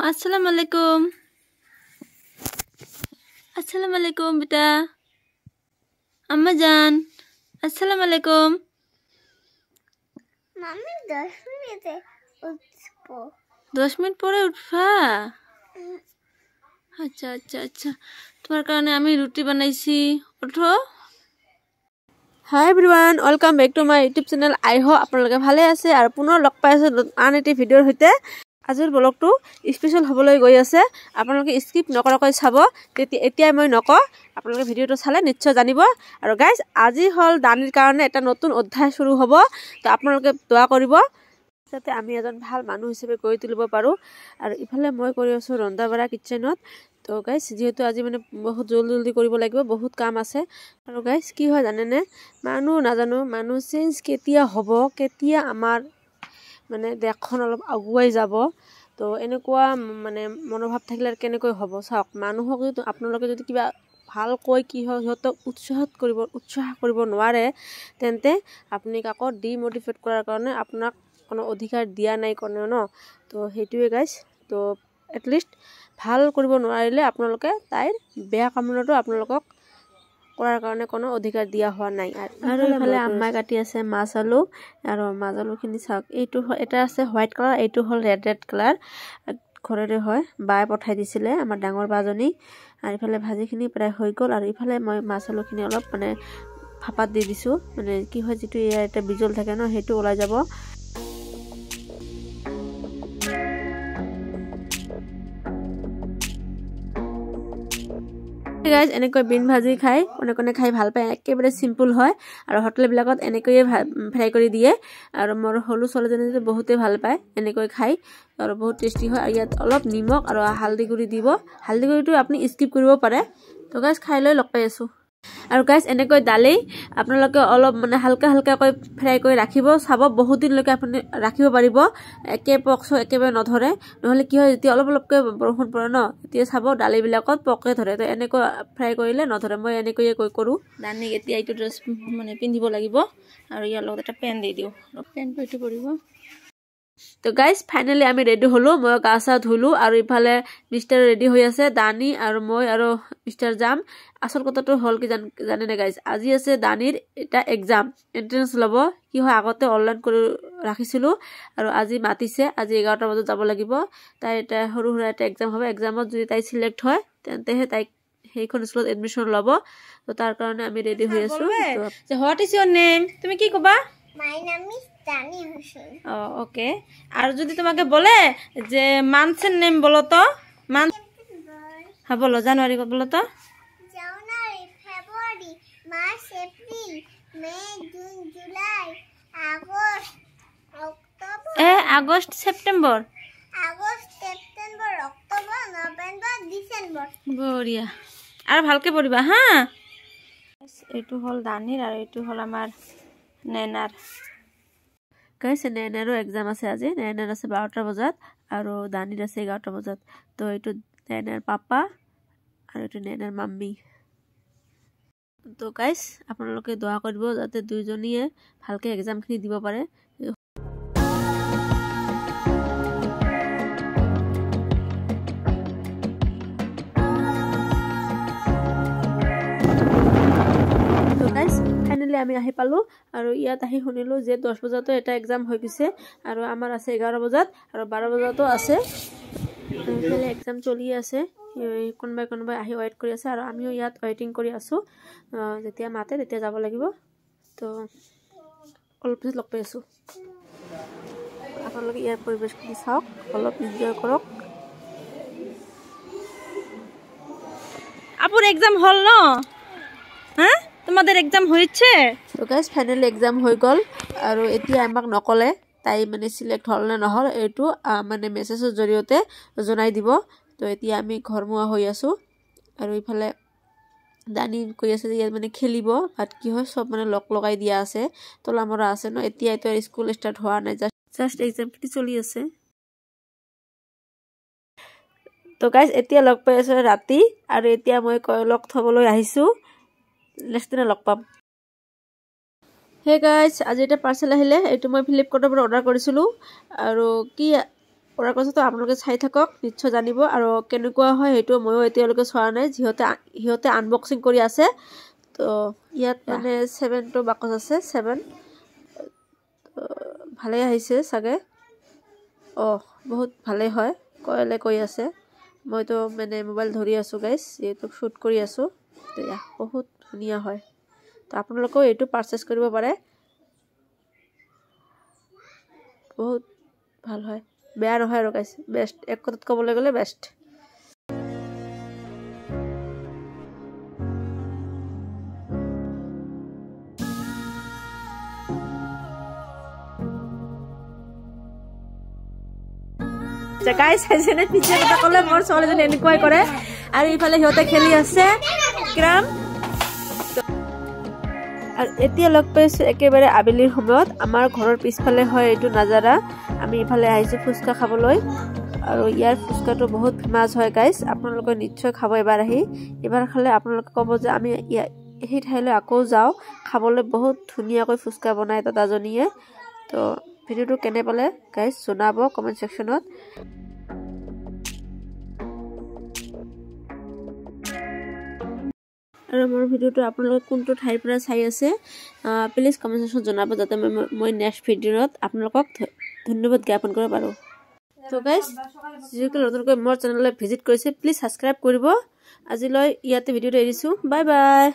अस्सलाम वालेकुम। अस्सलाम वालेकुम बेटा। अम्मा जान अस्सलाम वालेकुम। मम्मी 10 मिनट उठबो 10 मिनट পরে উঠবা আচ্ছা আচ্ছা আচ্ছা তোমার কারণে আমি রুটি বানাইছি উঠো hi everyone welcome back to my YouTube channel I hope আপোনালোকে ভালে আছে আৰু পুনৰ লগ পাই আছে আন এটি ভিডিঅ'ৰ সৈতে আজিৰ ব্লগটো স্পেশাল হ'বলৈ গৈ আছে আপোনালোকে স্কিপ নকৰাকৈ চাব এতিয়া মই নকওঁ আপোনালোকে ভিডিঅ'টো চালে নিশ্চয় জানিব আৰু গাইস আজি হল দানিৰ কাৰণে এটা নতুন অধ্যায় শুৰু হ'ব তো আপোনালোকে দোয়া কৰিব যাতে আমি এজন ভাল মানুহ হিচাপে গৈ তুলিব পাৰো আৰু ইফালে মই কৰি আছো ৰন্ধা বঢ়া কিচেনত তো গাইস যেহেতু আজি মানে বহুত জলদি কৰিব লাগিব বহুত কাম আছে আৰু গাইস কি হয় জানেনে মানুহ নাজানো মানুহ চেঞ্জ কেতিয়া হ'ব কেতিয়া আমাৰ মানে দেখখন অলপ আগুৱাই যাব তো এনেকুৱা মানে মনোভাৱ থাকিলে কেনেকৈ হ'ব চাওক মানুহক যদি আপোনালোকে যদি কিবা ভাল কৈ কি হয় হয়তো উৎসাহ কৰিব নোৱাৰে তেন্তে আপুনি কাকো ডিমোটিভেট কৰাৰ কাৰণে আপোনাক কোনো অধিকাৰ দিয়া নাই কোনেও ন তো হেতুৱে গাইস তো এটলিষ্ট ভাল কৰিব নোৱাৰিলে আপোনালোকে তাইৰ বেয়া কামনাটো আপোনালোকক কৰাৰ কাৰণে কোনো অধিকাৰ দিয়া হোৱা নাই আৰু ইফালে আম্মাই কাটি আছে মাছ আলু আৰু মাছ আলুখিনি চাওক এইটো এটা আছে হোৱাইট কালাৰ এইটো হল ৰেড কালাৰ ঘৰৰে হয় বাই পঠাই দিছিলে আমাৰ ডাঙৰ বাজনী আৰু ইফালে ভাজিখিনি প্ৰায় হৈ গ'ল আৰু ইফালে মই মাছ আলুখিনি অলপ মানে ভাপাত দি দিছো মানে কি হয় যেটো এটা বিজল থাকে ন হেতু ওলাই যাব গাইস এনেকৈ বিন ভাজি খাই কোনে খাই ভাল পায় একেবাৰে সিম্পল হয় আৰু হোটেল বিলাকত এনেকৈ ফ্ৰাই কৰি দিয়ে আৰু মোৰ হলু চলজনে বহুতে ভাল পায় এনেকৈ খাই আৰু বহুত টেস্টি হয় ইয়াত অলপ নিমখ আৰু হালদি গুৰি দিব হালদি গুৰিটো আপুনি স্কিপ কৰিব পাৰে তো গাইস খাই লৈ লগ পাই আছো আৰু গাইস এনেকৈ দালি আপোনালোকে অলপ মানে হালকা কৈ ফ্ৰাই কৰি ৰাখিব চাব বহুত দিন লৈকে আপুনি ৰাখিব পাৰিব একে পক্স একেবাৰে নধৰে নহলে কি হয় যেতিয়া অলপকৈ বৰষুণ পৰে ন এতিয়া চাব দালি বিলাকত পকে ধৰে তো এনেকৈ ফ্ৰাই কৰিলে নধৰে মই এনেকৈ কৰো দানি এতিয়া এইটো ড্ৰেছ মানে পিন্ধিব লাগিব আৰু ইয়াৰ লগত এটা পেন দি দিও পেনটো এইটো পৰিব তো গাইস ফাইনালি আমি ৰেডি হলো মই গাছা ধুলো আৰু ইফালে মিস্টাৰ ৰেডি হৈ আছে দানি আৰু মই আৰু মিস্টাৰ জাম আসল কথাটো হল কি জানে না গাইস আজি আছে দানিৰ এটা এক্সাম এন্ট্ৰেন্স লব কি হয় আগতে অনলাইন কৰি ৰাখিছিলো আৰু আজি মাতিছে আজি 11টা বজাত যাব লাগিব তাই এটা সৰু সৰু এটা এক্সাম হবে এক্সামত যদি তাই সিলেক্ট হয় তেন্তেহে তাই সেইখন স্কুলত এডমিশন লব তো তাৰ কাৰণে আমি ৰেডি হৈ আছো তো হোৱাট ইজ ইওর নেম তুমি কি কবা মাই নাম ইজ দানি হোসেন ওকে আর যদি তোমাকে বলে যে মান্থের নেম বলো তো মান হ্যাঁ বলো জানুয়ারি বলো তো January February March April May June July August October August September October November December বঢ়িয়া আর ভালকে পড়িবা হ্যাঁ এইটো হল দানির আর এইটো হল আমার নেনার গাইস নেনারও এক্সাম আছে আজি নেনার আছে 12টা বজাত আৰু দানিৰ আছে 11টা বজাত তো এইটো নেনাৰ পাপা আৰু এইটো নেনাৰ মাম্মি তো গাইস আপোনালোকে দোয়া কৰিব যাতে দুইজনীয়ে ভালকে এক্সামখিনি দিব পাৰে ফাইনালি আমি আহি পালো আৰু ইয়াত আহি শুনিলো যে 10 বজাতো এটা এক্সাম হৈ গৈছে আৰু আমাৰ আছে 11 বজাত আৰু 12 বজাতো আছে এফালে এক্সাম চলি আছে কোনবাই আহি ওয়েট কৰি আছে আৰু আমিও ইয়াত ওয়েটিং কৰি আছো যেতিয়া মাতে তেতিয়া যাব লাগিব তো অলপ পিছত লগ পাই আছো আপোনালোকে ইয়াৰ পৰিবেশখিনি চাওক অলপ এনজয় কৰক আপুৰ এক্সাম হল ন হ্যাঁ তোমাদেৰ এক্সাম হয়েছে তো গাইস ফাইনালি এক্সাম হৈ গল আৰু এতিয়া আমাক নকলে তাই মানে সিলেক্ট হল না নহল এইটো মানে মেসেজৰ জৰিয়তে জনাই দিব তো এতিয়া আমি ঘৰমুৱা হৈ আছো আৰু ইফালে দানি কৈ আছে যে মানে খেলিব বাট কি হয় সব মানে লক লগাই দিয়া আছে তোলামৰা আছে ন এতিয়া তো স্কুল স্টাৰ্ট হোৱা নাই জাস্ট এক্সাম কি চলি আছে তো গাইস এতিয়া লগ পাই আছে ৰাতি আৰু এতিয়া মই লগ থবলৈ আহিছো নেক্সট দিনা লগ পাম হে গাইস আজি এটা পাৰ্সেল আহিলে এইটো মই ফ্লিপকাৰ্টৰ পৰা অৰ্ডাৰ কৰিছিলো আৰু কি কৰাৰ পাছতো আপোনালোকে চাই থাকক, নিশ্চয় জানিব। আৰু কেনেকুৱা হয় সেইটো ময়ো এতিয়ালৈকে চোৱা নাই, সিহঁতে আনবক্সিং কৰি আছে। তো ইয়াত মানে 7টো বাকচ আছে, 7। ভালেই আহিছে চাগে। বহুত ভালেই হয় কৈ আছে। মইতো মানে মোবাইল ধৰি আছোঁ গাইজ, যিহেতু শ্বুট কৰি আছোঁ। তো বহুত ধুনীয়া হয়। তো আপোনালোকেও এইটো পাৰচেছ কৰিব পাৰে, বহুত ভাল হয়, বেয়া নহয় আৰু গাইজ, বেষ্ট। এক কথাত ক'বলৈ গ'লে বেষ্ট। গাইজ চাইছেনে, পিছে কথা ক'লে মোৰ ছোৱালীজনী এনেকুৱাই কৰে। আৰু ইফালে সিহঁতে খেলি আছে ক্ৰাম। আৰু এতিয়া লগ পাইছোঁ একেবাৰে আবেলিৰ সময়ত। আমাৰ ঘৰৰ পিছফালে হয় এইটো নাজাৰা। আমি ইফালে আহিছোঁ ফুচকা খাবলৈ। আৰু ইয়াৰ ফুচকাটো বহুত ফেমাছ হয় গাইজ, আপোনালোকে নিশ্চয় খাব এবাৰ আহি। এবাৰ খালে আপোনালোকে ক'ব যে আমি সেই ঠাইলৈ আকৌ যাওঁ। খাবলৈ বহুত ধুনীয়াকৈ ফুচকা বনায় দাদাজনীয়ে। তো ভিডিঅ'টো কেনে পালে গাইজ জনাব কমেণ্ট ছেকশ্যনত। আৰু মোৰ ভিডিঅ'টো আপোনালোকে কোনটো ঠাইৰ পৰা চাই আছে প্লিজ কমেণ্ট ছেকশ্যনত জনাব, যাতে মই নেক্সট ভিডিঅ'ত আপোনালোকক ধন্যবাদ জ্ঞাপন কৰিব পাৰোঁ। তো গাইজ যিসকলে নতুনকৈ মোৰ চেনেললৈ ভিজিট কৰিছে প্লিজ ছাবস্ক্ৰাইব কৰিব। আজিলৈ ইয়াতে ভিডিঅ'টো এৰিছোঁ। Bye bye.